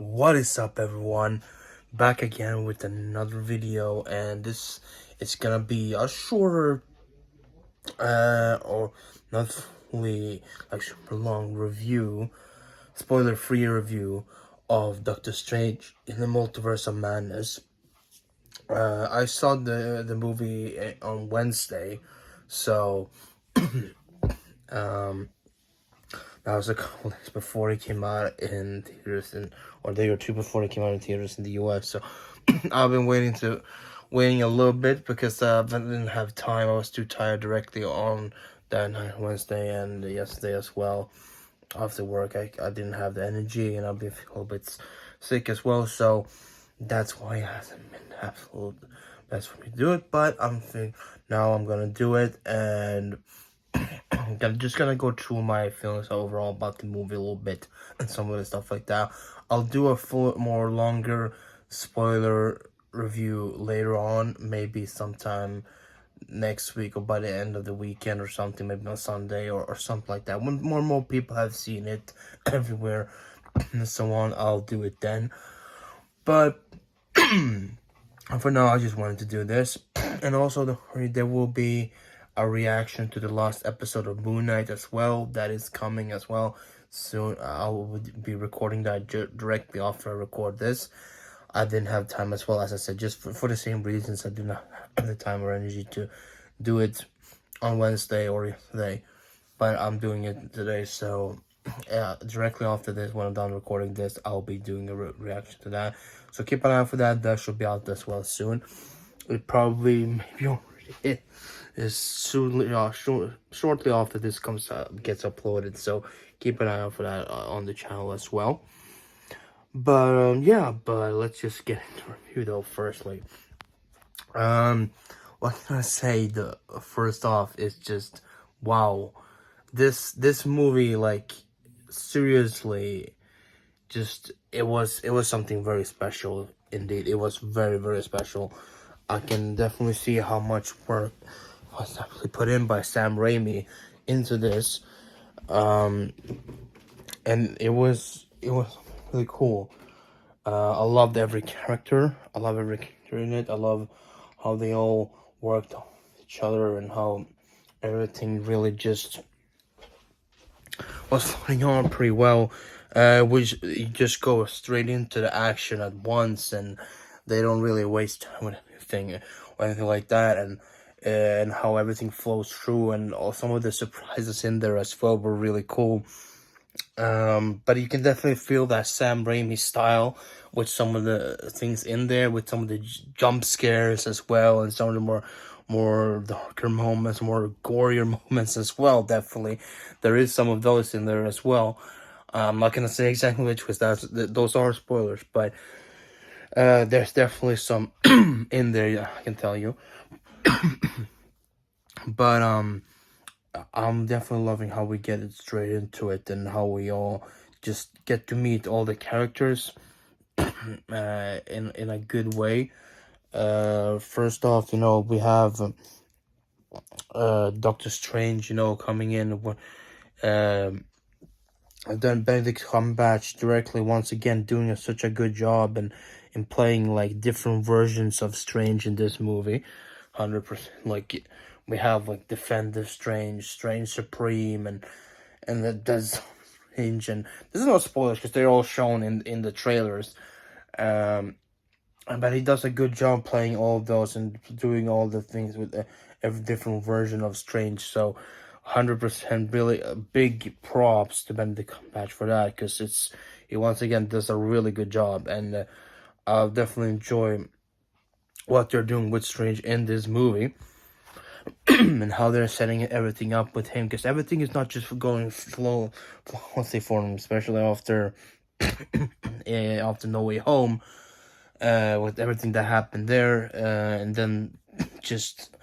What is up, everyone? Back again with another video, and this is gonna be a shorter or not really like super long review, spoiler free review of Doctor Strange in the Multiverse of Madness. I saw the movie on Wednesday, so um that was a couple days before it came out in theaters, or a day or two before it came out in theaters in the US. So I've been waiting a little bit because I didn't have time. I was too tired directly on that night, Wednesday, and yesterday as well. After work, I didn't have the energy, and I've been a little bit sick as well. So that's why it hasn't been absolute best for me to do it. But now I'm gonna do it, and I'm just gonna go through my feelings overall about the movie a little bit and some of the stuff like that. I'll do a more longer spoiler review later on, maybe sometime next week or by the end of the weekend or something, maybe on Sunday or something like that. When more and more people have seen it everywhere and so on, I'll do it then. But for now, I just wanted to do this. And also, there will be a reaction to the last episode of Moon Knight as well. That is coming as well soon. I will be recording that directly after I record this. I didn't have time as well, as I said, just for the same reasons. I did not have the time or energy to do it on Wednesday or yesterday. But I'm doing it today, so directly after this, when I'm done recording this, I'll be doing a reaction to that. So keep an eye out for that. That should be out as well soon. It probably maybe already is soon, shortly after this gets uploaded. So keep an eye out for that on the channel as well. But yeah, but let's just get into the review though. Firstly, what I'm gonna say, the first off is just wow. This movie, like, seriously, just it was something very special indeed. It was very, very special. I can definitely see how much work was actually put in by Sam Raimi into this, and it was really cool. I loved every character. I love every character in it. I love how they all worked on each other and how everything really just was flowing on pretty well. Which you just go straight into the action at once, and they don't really waste time with anything or anything like that, and how everything flows through, and all some of the surprises in there as well were really cool. But you can definitely feel that Sam Raimi style with some of the things in there, with some of the jump scares as well, and some of the more darker moments, more gorier moments as well. Definitely, there is some of those in there as well. I'm not gonna say exactly which, because those are spoilers, but there's definitely some in there. Yeah, I can tell you. But I'm definitely loving how we get it straight into it, and how we all just get to meet all the characters in a good way. First off, we have Doctor Strange, coming in. Then Benedict Cumberbatch directly once again doing such a good job and in playing like different versions of Strange in this movie. 100%. Like, we have like Defender Strange, Strange Supreme, and that does Strange, and this is no spoilers because they're all shown in the trailers. But he does a good job playing all of those and doing all the things with every different version of Strange. So 100% really big props to Benedict Cumberbatch for that, because he once again does a really good job, and I'll definitely enjoy what they're doing with Strange in this movie. And how they're setting everything up with him, because everything is not just going flawlessly for him, especially after after No Way Home, with everything that happened there, and then just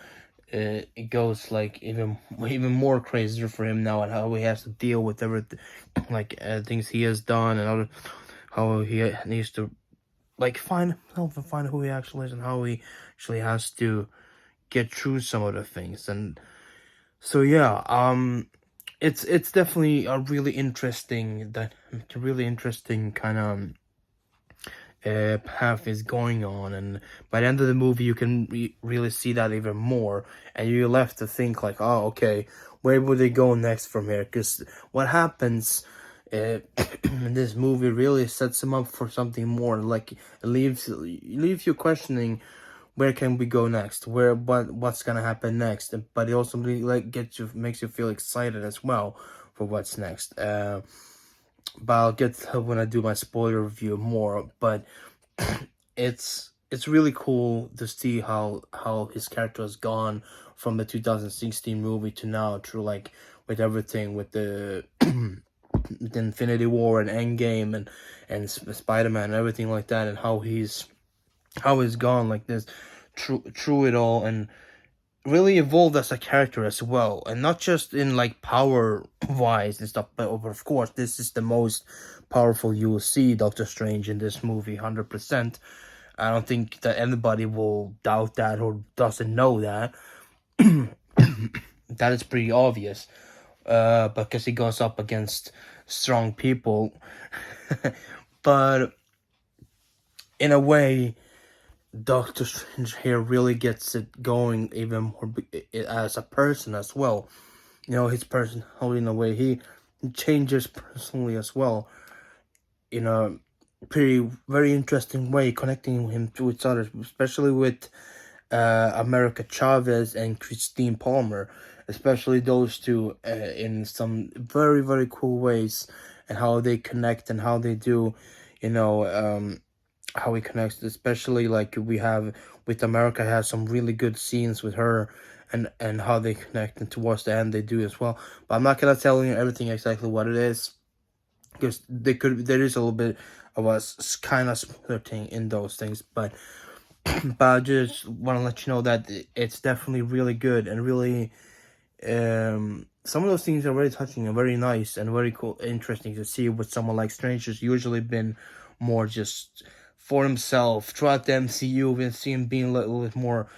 it goes like even more crazier for him now, and how he has to deal with everything, like things he has done, and how he needs to like find himself and find who he actually is, and how he actually has to get through some of the things. And so yeah, it's definitely a really interesting kind of path is going on, and by the end of the movie you can really see that even more, and you're left to think like, oh, okay, where would they go next from here? Because what happens in this movie really sets him up for something more. Like, it leaves you questioning, where can we go next? What's gonna happen next? But it also like makes you feel excited as well for what's next. But I'll get to when I do my spoiler review more. But it's really cool to see how his character has gone from the 2016 movie to now, through like with everything with the with Infinity War and Endgame and Spider-Man and everything like that, and how he's gone like this through it all, and really evolved as a character as well, and not just in like power wise and stuff, but of course this is the most powerful you will see Doctor Strange in this movie, 100%. I don't think that anybody will doubt that or doesn't know that. That is pretty obvious, because he goes up against strong people. But in a way, Doctor Strange here really gets it going even more as a person as well. You know, his personality, in a way, he changes personally as well, in a very interesting way, connecting him to each other, especially with America Chavez and Christine Palmer, especially those two, in some very cool ways, and how they connect and how they do, you know, how he connects, especially like we have with America, has some really good scenes with her, and how they connect, and towards the end they do as well. But I'm not gonna tell you everything exactly what it is, because there is a little bit of a kind of splitting in those things, but I just want to let you know that it's definitely really good, and really some of those things are very touching and very nice and very cool, interesting to see with someone like Strange, who's usually been more just for himself throughout the MCU. We see him being a little bit more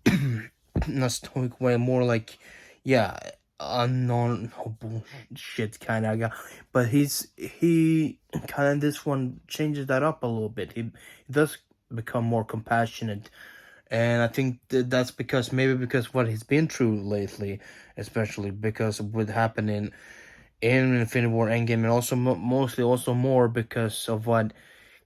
in a stoic way, more like, yeah, unknown, no bullshit kind of guy. But he kind of, this one changes that up a little bit. He does become more compassionate, and I think that's because what he's been through lately, especially because of what happened in Infinity War, Endgame, and also mostly also more because of what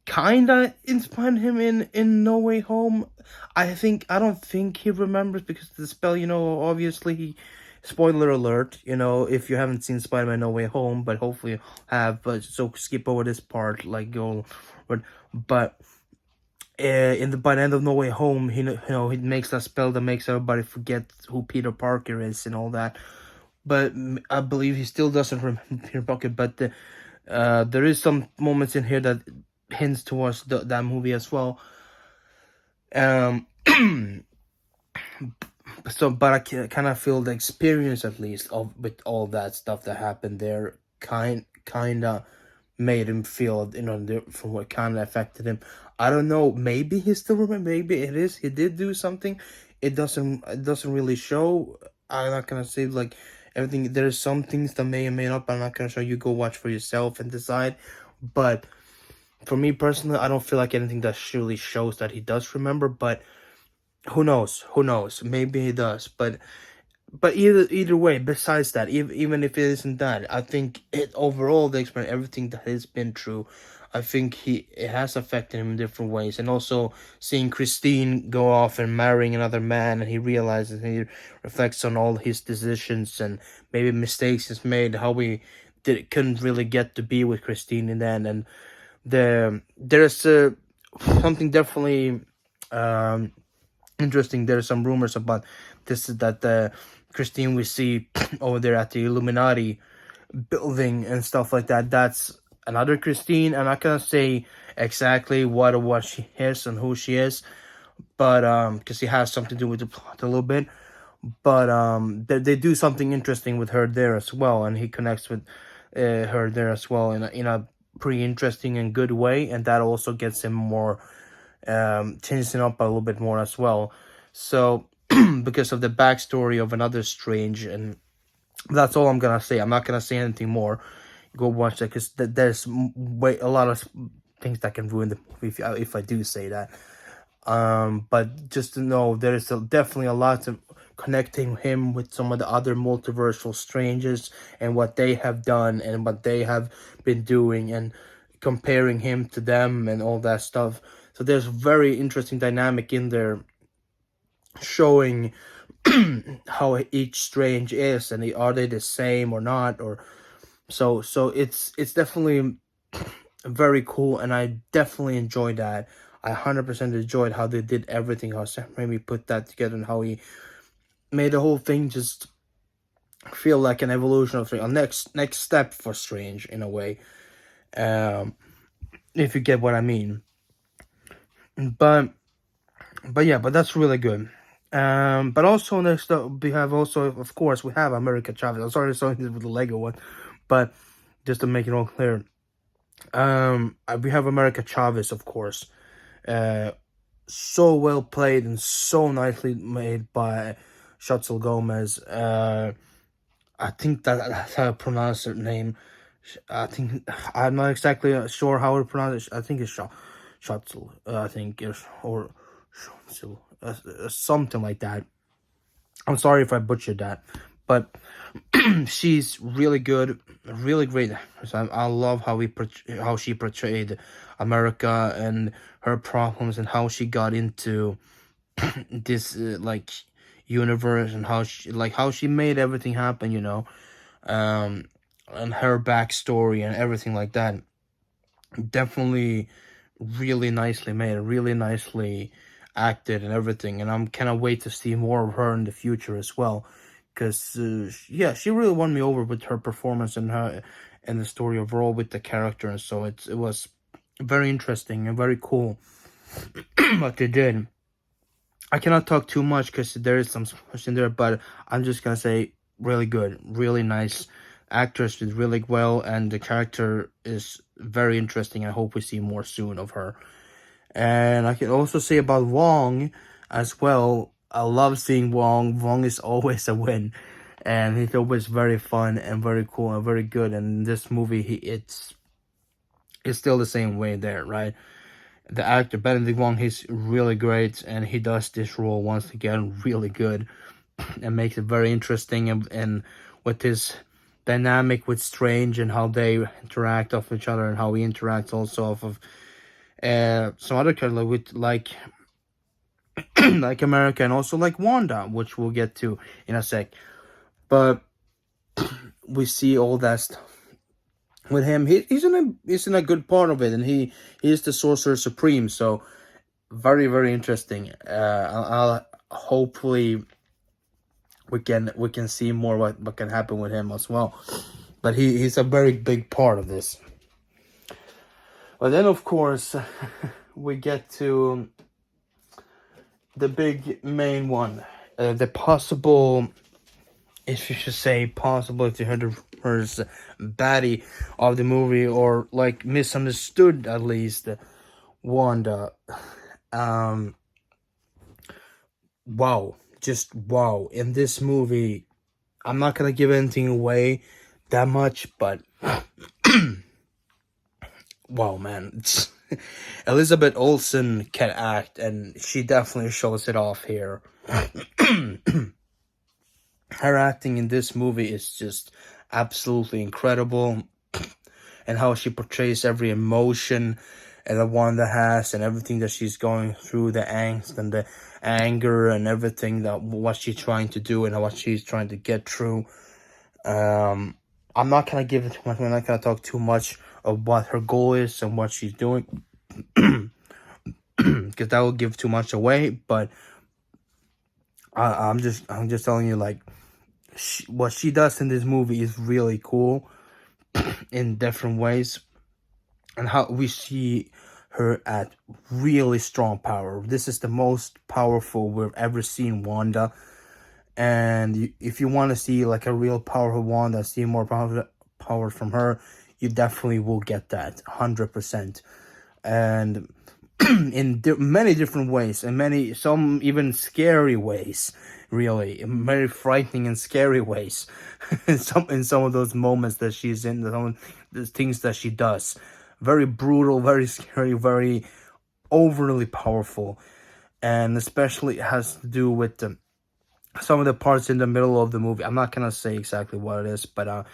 kinda inspired him in No Way Home. I don't think he remembers, because the spell, obviously, spoiler alert, if you haven't seen Spider-Man No Way Home, but hopefully you have, but so skip over this part, like go, but by the end of No Way Home, he makes that spell that makes everybody forget who Peter Parker is and all that. But I believe he still doesn't remember Peter Parker. But there is some moments in here that hints towards that movie as well. So, but I kind of feel the experience, at least, of with all that stuff that happened there, kind of made him feel, from what kind of affected him. I don't know. Maybe he still remember. Maybe it is. He did do something. It doesn't really show. I'm not gonna say like everything. There's some things that may or may not. But I'm not gonna show you. Go watch for yourself and decide. But for me personally, I don't feel like anything that surely shows that he does remember. But who knows? Who knows? Maybe he does. But either way, besides that, even if it isn't that, I think it overall, the experience, everything that he's been through, I think it has affected him in different ways. And also seeing Christine go off and marrying another man, and he realizes, and he reflects on all his decisions and maybe mistakes he's made, how we couldn't really get to be with Christine in the end. And there's something definitely interesting. There's some rumors about this, that Christine we see over there at the Illuminati building and stuff like that, that's another Christine. I'm not gonna say exactly what she is and who she is, but because he has something to do with the plot a little bit. But they do something interesting with her there as well, and he connects with her there as well in a pretty interesting and good way, and that also gets him more, changes him up a little bit more as well. So because of the backstory of another Strange, and that's all I'm gonna say. I'm not gonna say anything more. Go watch that, because there's a lot of things that can ruin the movie if I do say that. But just to know, there is definitely a lot of connecting him with some of the other multiversal strangers and what they have done and what they have been doing, and comparing him to them and all that stuff. So there's very interesting dynamic in there, showing how each strange is, and are they the same or not, or so it's definitely very cool, and I definitely enjoyed that. I 100% enjoyed how they did everything, how Sam Raimi put that together, and how he made the whole thing just feel like an evolution of a next step for Strange in a way, if you get what I mean. But yeah, but that's really good. But also next up we have also, of course, we have America Chavez. I'm sorry to start this with the Lego one, but just to make it all clear, we have America Chavez, of course. So well played and so nicely made by Shutsel Gomez. I think that's how I pronounce her name. I think I'm not exactly sure how to pronounce it. I think it's Shutsel. I think it's, or Shutsel, something like that. I'm sorry if I butchered that, but she's really good, really great. I love how she portrayed America and her problems, and how she got into this like universe, and how she made everything happen, and her backstory and everything like that. Definitely really nicely made, really nicely acted and everything, and I'm kind of wait to see more of her in the future as well, because yeah, she really won me over with her performance and her and the story overall with the character, and so it was very interesting and very cool what they did. I cannot talk too much because there is some spoilers in there, but I'm just gonna say really good, really nice. Actress did really well, and the character is very interesting. I hope we see more soon of her. And I can also say about Wong as well. I love seeing Wong. Wong is always a win, and he's always very fun and very cool and very good. And in this movie, it's still the same way there, right? The actor Benedict Wong, he's really great, and he does this role once again really good, and makes it very interesting, and with his dynamic with Strange and how they interact off each other, and how he interacts also off of some other characters with like like America, and also like Wanda, which we'll get to in a sec. But we see all that stuff with him. He's in a good part of it, and he is the Sorcerer Supreme. So very, very interesting. I'll hopefully we can see more what can happen with him as well. But he's a very big part of this. But then, of course, we get to the big main one, the possible, if you should say possible, if you heard the words, baddie of the movie, or like misunderstood at least, Wanda. Wow, just wow. In this movie, I'm not gonna give anything away that much, but wow, man. Elizabeth Olsen can act, and she definitely shows it off here. Her acting in this movie is just absolutely incredible, and how she portrays every emotion and the Wanda has, and everything that she's going through, the angst and the anger and everything, that what she's trying to do and what she's trying to get through. I'm not gonna give it too much. I'm not gonna talk too much of what her goal is and what she's doing, because that will give too much away. But I'm just telling you, like, what she does in this movie is really cool in different ways, and how we see her at really strong power. This is the most powerful we've ever seen Wanda. And if you want to see like a real powerful Wanda, see more power from her, you definitely will get that 100%. And in many different ways, and some even scary ways, really very frightening and scary ways. in some of those moments that she's in, the things that she does. very brutal, very scary, very overly powerful. And especially it has to do with some of the parts in the middle of the movie. I'm not gonna say exactly what it is, but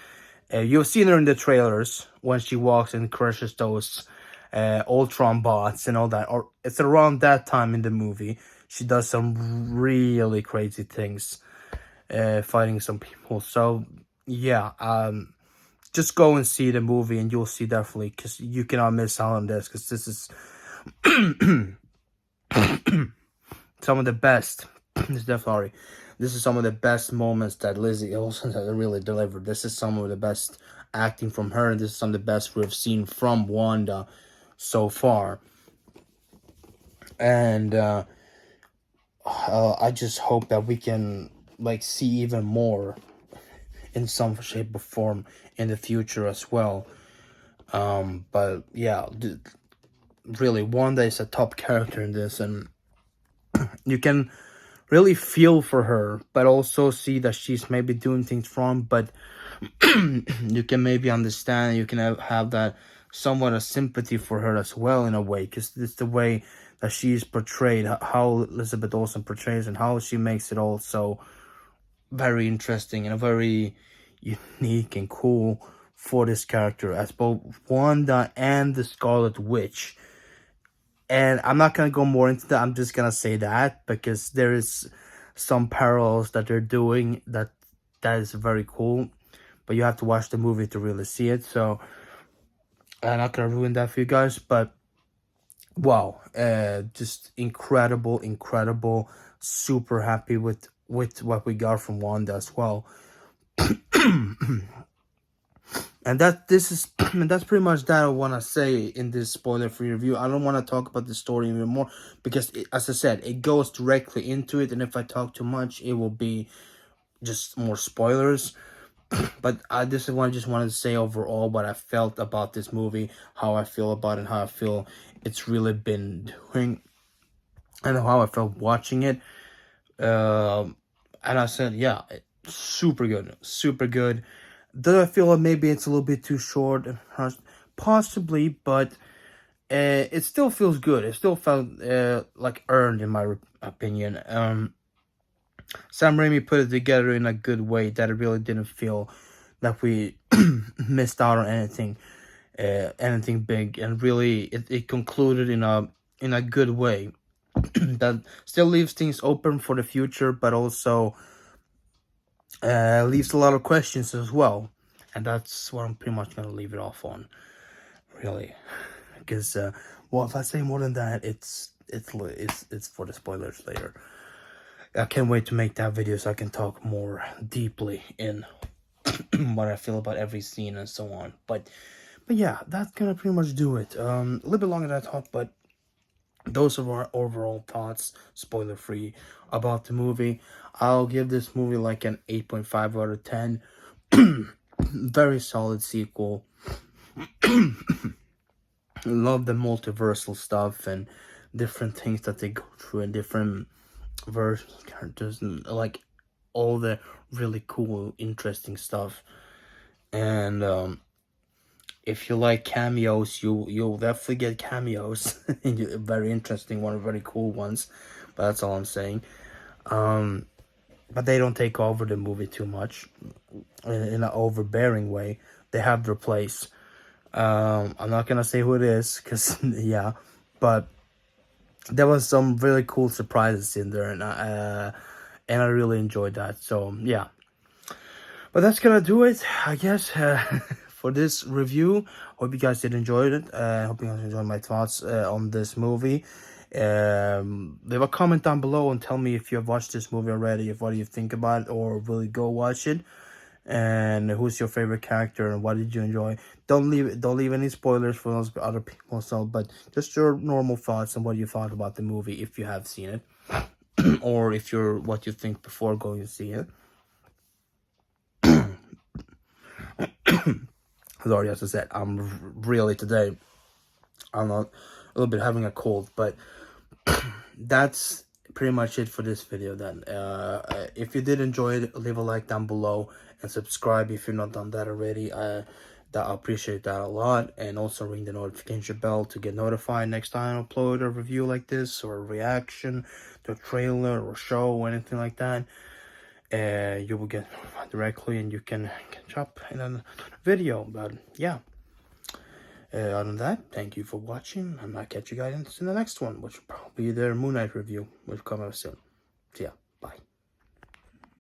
you've seen her in the trailers when she walks and crushes those Ultron bots and all that. Or it's around that time in the movie she does some really crazy things, fighting some people. So yeah, just go and see the movie and you'll see definitely, because you cannot miss out on this, because this is some of the best. This is some of the best moments that Lizzie Olsen has really delivered. This is some of the best acting from her. This is some of the best we've seen from Wanda so far. And I just hope that we can like see even more in some shape or form in the future as well. But yeah, really, Wanda is a top character in this, and you can really feel for her, but also see that she's maybe doing things wrong, but you can maybe understand, you can have that somewhat of sympathy for her as well in a way, because it's the way that she's portrayed, how Elizabeth Olsen portrays, and how she makes it all so very interesting and very unique and cool for this character as both Wanda and the Scarlet Witch. And I'm not going to go more into that. I'm just going to say that because there is some parallels that they're doing that is very cool. But you have to watch the movie to really see it. So I'm not going to ruin that for you guys. But wow, just incredible. Super happy with what we got from Wanda as well. And that's pretty much that I want to say in this spoiler-free review. I don't want to talk about the story even more because, as I said, it goes directly into it. And if I talk too much, it will be just more spoilers. But this is what I just wanted to say overall, what I felt about this movie, how I feel about it, how I feel it's really been doing, and how I felt watching it. And I said, yeah, super good. Did I feel like maybe it's a little bit too short? Possibly, but it still feels good. It still felt like earned in my opinion. Sam Raimi put it together in a good way that it really didn't feel like we missed out on anything big, and really it concluded in a good way that still leaves things open for the future, but also leaves a lot of questions as well. And that's what I'm pretty much going to leave it off on, really. Because, well, if I say more than that, it's for the spoilers later. I can't wait to make that video so I can talk more deeply in what I feel about every scene and so on. But yeah, that's going to pretty much do it. A little bit longer than I thought, but those are our overall thoughts, spoiler-free, about the movie. I'll give this movie like an 8.5 out of 10. Very solid sequel. Love the multiversal stuff and different things that they go through and different versions, characters, and like all the really cool, interesting stuff. And if you like cameos, you'll definitely get cameos. Very interesting one, very cool ones. But that's all I'm saying. But they don't take over the movie too much in an overbearing way. They have their place. I'm not gonna say who it is, cause yeah, but there was some really cool surprises in there, and I really enjoyed that. So yeah. But that's gonna do it, I guess, for this review. Hope you guys did enjoy it. Hope you guys enjoyed my thoughts on this movie. Leave a comment down below and tell me if you have watched this movie already, if what do you think about it, or will you go watch it, and who's your favorite character and what did you enjoy. Don't leave any spoilers for those other people, so but just your normal thoughts and what you thought about the movie if you have seen it, or if you're what you think before going to see it. Sorry, as I said, I'm really today, I'm not a little bit having a cold, but that's pretty much it for this video then. If you did enjoy it, leave a like down below and subscribe if you're not done that already. That I appreciate that a lot. And also ring the notification bell to get notified next time I upload a review like this, or a reaction to a trailer or show or anything like that. You will get notified directly, and you can catch up in a video. But yeah, other than that, thank you for watching. I might catch you guys in the next one, which will probably be their Moon Knight review, which will come out soon. See ya.